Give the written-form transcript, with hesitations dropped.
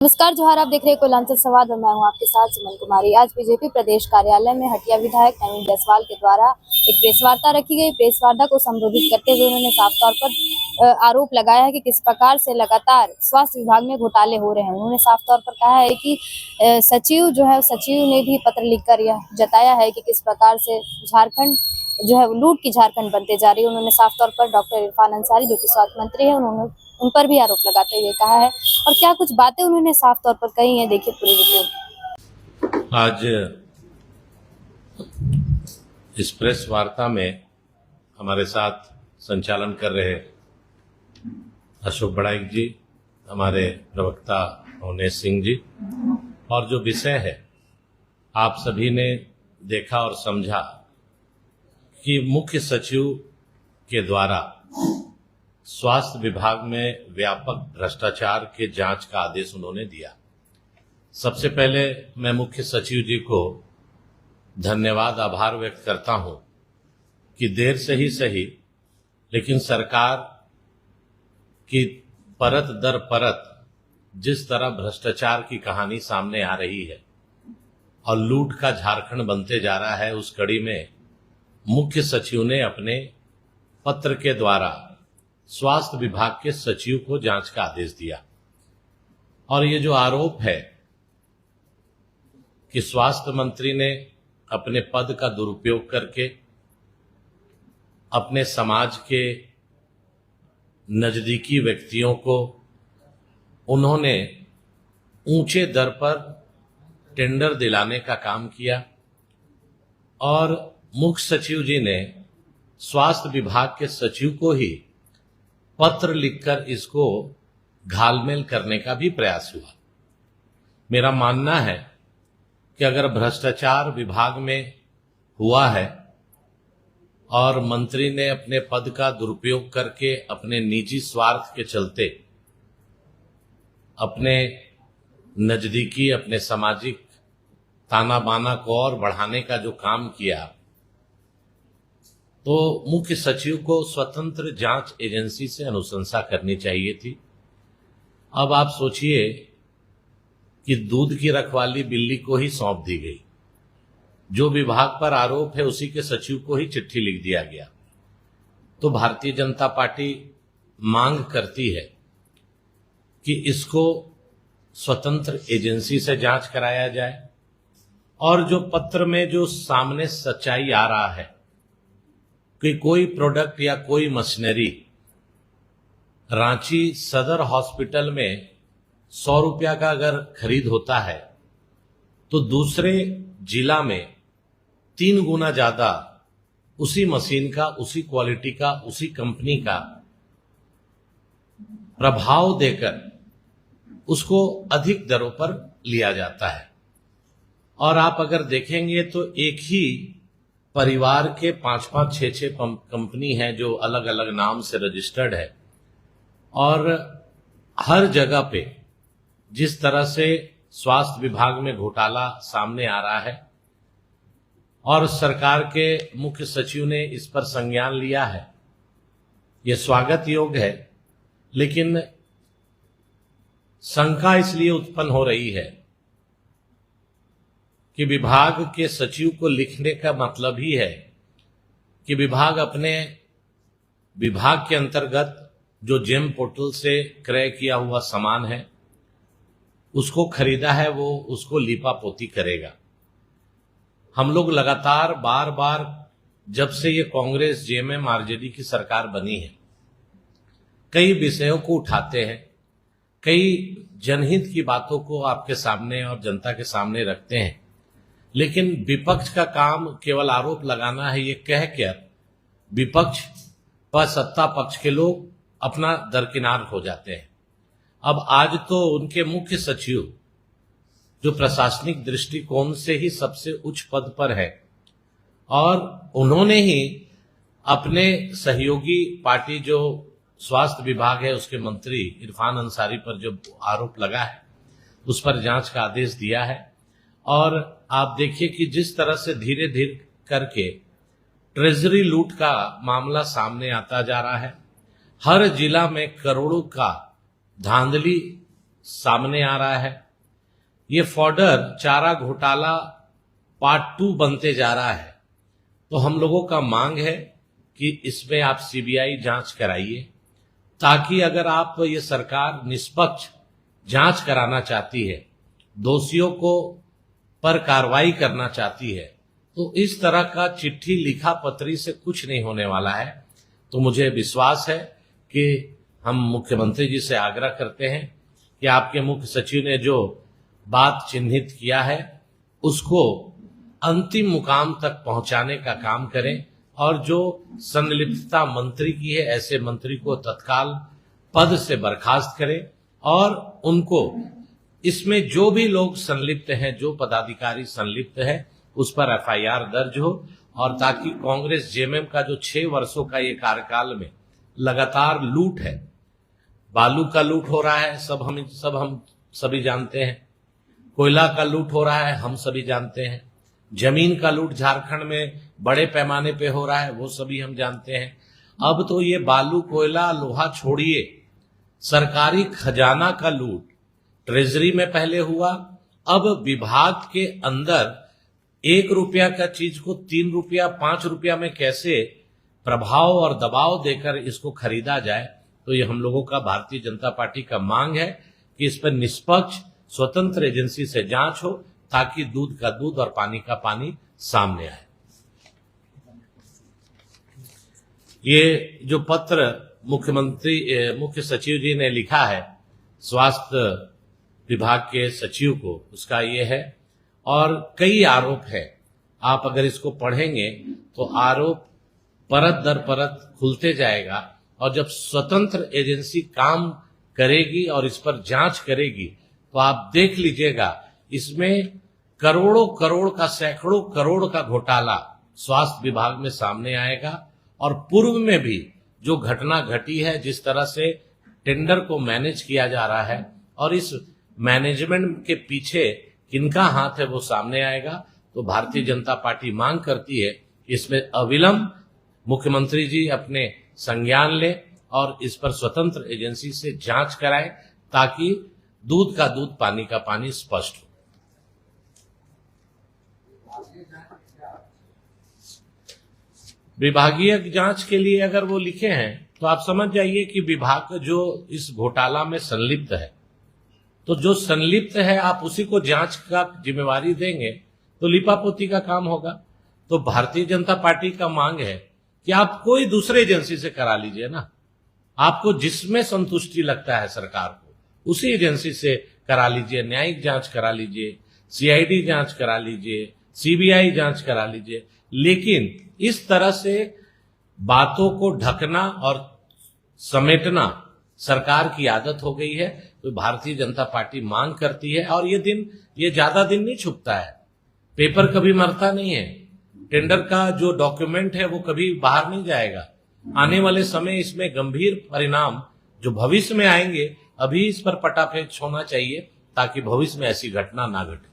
नमस्कार जोहार, आप देख रहे हैं कोयलांचल संवाद और मैं हूं आपके साथ सुमन कुमारी। आज बीजेपी प्रदेश कार्यालय में हटिया विधायक नवीन जायसवाल के द्वारा एक प्रेस वार्ता रखी गई। प्रेस वार्ता को संबोधित करते हुए उन्होंने साफ तौर पर आरोप लगाया है कि किस प्रकार से लगातार स्वास्थ्य विभाग में घोटाले हो रहे हैं। उन्होंने साफ तौर पर कहा है कि सचिव ने भी पत्र लिखकर यह जताया है कि किस प्रकार से झारखंड जो है लूट की झारखंड बनते जा रही है। उन्होंने साफ तौर पर डॉक्टर इरफान अंसारी जो कि स्वास्थ्य मंत्री है उन पर भी आरोप लगाते हुए कहा है और क्या कुछ बातें उन्होंने साफ तौर पर कही है, देखिए पूरी रिपोर्ट। आज इस प्रेस वार्ता में हमारे साथ संचालन कर रहे अशोक बड़ाइक जी, हमारे प्रवक्ता अवनेश सिंह जी, और जो विषय है आप सभी ने देखा और समझा कि मुख्य सचिव के द्वारा स्वास्थ्य विभाग में व्यापक भ्रष्टाचार के जांच का आदेश उन्होंने दिया। सबसे पहले मैं मुख्य सचिव जी को धन्यवाद आभार व्यक्त करता हूं कि देर से ही सही लेकिन सरकार की परत दर परत जिस तरह भ्रष्टाचार की कहानी सामने आ रही है और लूट का झारखंड बनते जा रहा है, उस कड़ी में मुख्य सचिव ने अपने पत्र के द्वारा स्वास्थ्य विभाग के सचिव को जांच का आदेश दिया। और ये जो आरोप है कि स्वास्थ्य मंत्री ने अपने पद का दुरुपयोग करके अपने समाज के नजदीकी व्यक्तियों को उन्होंने ऊंचे दर पर टेंडर दिलाने का काम किया और मुख्य सचिव जी ने स्वास्थ्य विभाग के सचिव को ही पत्र लिखकर इसको घालमेल करने का भी प्रयास हुआ। मेरा मानना है कि अगर भ्रष्टाचार विभाग में हुआ है और मंत्री ने अपने पद का दुरुपयोग करके अपने निजी स्वार्थ के चलते अपने नजदीकी अपने सामाजिक ताना बाना को और बढ़ाने का जो काम किया, तो मुख्य सचिव को स्वतंत्र जांच एजेंसी से अनुशंसा करनी चाहिए थी। अब आप सोचिए कि दूध की रखवाली बिल्ली को ही सौंप दी गई। जो विभाग पर आरोप है उसी के सचिव को ही चिट्ठी लिख दिया गया। तो भारतीय जनता पार्टी मांग करती है कि इसको स्वतंत्र एजेंसी से जांच कराया जाए और जो पत्र में जो सामने सच्चाई आ रहा है कि कोई प्रोडक्ट या कोई मशीनरी रांची सदर हॉस्पिटल में 100 रुपया का अगर खरीद होता है तो दूसरे जिला में 3 गुना ज्यादा उसी मशीन का, उसी क्वालिटी का, उसी कंपनी का प्रभाव देकर उसको अधिक दरों पर लिया जाता है। और आप अगर देखेंगे तो एक ही परिवार के 5-5, 6-6 कंपनी हैं जो अलग अलग नाम से रजिस्टर्ड है और हर जगह पे जिस तरह से स्वास्थ्य विभाग में घोटाला सामने आ रहा है और सरकार के मुख्य सचिव ने इस पर संज्ञान लिया है, यह स्वागत योग्य है। लेकिन शंका इसलिए उत्पन्न हो रही है कि विभाग के सचिव को लिखने का मतलब ही है कि विभाग अपने विभाग के अंतर्गत जो जेम पोर्टल से क्रय किया हुआ सामान है उसको खरीदा है, वो उसको लीपापोती करेगा। हम लोग लगातार बार बार जब से ये कांग्रेस जेएमएम आरजेडी की सरकार बनी है कई विषयों को उठाते हैं, कई जनहित की बातों को आपके सामने और जनता के सामने रखते हैं, लेकिन विपक्ष का काम केवल आरोप लगाना है। ये कहकर विपक्ष व सत्ता पक्ष के लोग अपना दरकिनार हो जाते हैं। अब आज तो उनके मुख्य सचिव जो प्रशासनिक दृष्टिकोण से ही सबसे उच्च पद पर है और उन्होंने ही अपने सहयोगी पार्टी जो स्वास्थ्य विभाग है उसके मंत्री इरफान अंसारी पर जो आरोप लगा है उस पर जांच का आदेश दिया है। और आप देखिए कि जिस तरह से धीरे धीरे करके ट्रेजरी लूट का मामला सामने आता जा रहा है, हर जिला में करोड़ों का धांधली सामने आ रहा है। ये फॉडर चारा घोटाला पार्ट 2 बनते जा रहा है। तो हम लोगों का मांग है कि इसमें आप सीबीआई जांच कराइए, ताकि अगर आप ये सरकार निष्पक्ष जांच कराना चाहती है, दोषियों को पर कार्रवाई करना चाहती है, तो इस तरह का चिट्ठी लिखा पत्री से कुछ नहीं होने वाला है। तो मुझे विश्वास है कि हम मुख्यमंत्री जी से आग्रह करते हैं कि आपके मुख्य सचिव ने जो बात चिन्हित किया है उसको अंतिम मुकाम तक पहुंचाने का काम करें, और जो संलिप्तता मंत्री की है ऐसे मंत्री को तत्काल पद से बर्खास्त करें, और उनको इसमें जो भी लोग संलिप्त हैं, जो पदाधिकारी संलिप्त है, उस पर एफआईआर दर्ज हो, और ताकि कांग्रेस जेएमएम का जो 6 वर्षों का ये कार्यकाल में लगातार लूट है, बालू का लूट हो रहा है, हम सभी जानते हैं, कोयला का लूट हो रहा है, हम सभी जानते हैं, जमीन का लूट झारखंड में बड़े पैमाने पे हो रहा है, वो सभी हम जानते हैं। अब तो ये बालू कोयला लोहा छोड़िए, सरकारी खजाना का लूट ट्रेजरी में पहले हुआ, अब विभाग के अंदर 1 रुपया का चीज को 3 रुपया 5 रुपया में कैसे प्रभाव और दबाव देकर इसको खरीदा जाए। तो ये हम लोगों का भारतीय जनता पार्टी का मांग है कि इस पर निष्पक्ष स्वतंत्र एजेंसी से जांच हो, ताकि दूध का दूध और पानी का पानी सामने आए। ये जो पत्र मुख्य सचिव जी ने लिखा है स्वास्थ्य विभाग के सचिव को, उसका ये है, और कई आरोप है। आप अगर इसको पढ़ेंगे तो आरोप परत दर परत खुलते जाएगा, और जब स्वतंत्र एजेंसी काम करेगी और इस पर जांच करेगी तो आप देख लीजिएगा इसमें करोड़ों करोड़ का, सैकड़ों करोड़ का घोटाला स्वास्थ्य विभाग में सामने आएगा। और पूर्व में भी जो घटना घटी है, जिस तरह से टेंडर को मैनेज किया जा रहा है और इस मैनेजमेंट के पीछे किनका हाथ है, वो सामने आएगा। तो भारतीय जनता पार्टी मांग करती है इसमें अविलंब मुख्यमंत्री जी अपने संज्ञान लें और इस पर स्वतंत्र एजेंसी से जांच कराएं, ताकि दूध का दूध पानी का पानी स्पष्ट हो। विभागीय जांच के लिए अगर वो लिखे हैं तो आप समझ जाइए कि विभाग जो इस घोटाला में संलिप्त है, तो जो संलिप्त है आप उसी को जांच का जिम्मेवारी देंगे तो लिपापोती का काम होगा। तो भारतीय जनता पार्टी का मांग है कि आप कोई दूसरे एजेंसी से करा लीजिए ना, आपको जिसमें संतुष्टि लगता है सरकार को उसी एजेंसी से करा लीजिए, न्यायिक जांच करा लीजिए, सीआईडी जांच करा लीजिए, सीबीआई जांच करा लीजिए। लेकिन इस तरह से बातों को ढकना और समेटना सरकार की आदत हो गई है। तो भारतीय जनता पार्टी मांग करती है, और ये ज्यादा दिन नहीं छुपता है, पेपर कभी मरता नहीं है, टेंडर का जो डॉक्यूमेंट है वो कभी बाहर नहीं जाएगा। आने वाले समय इसमें गंभीर परिणाम जो भविष्य में आएंगे, अभी इस पर पटाफेंच होना चाहिए, ताकि भविष्य में ऐसी घटना ना घटे।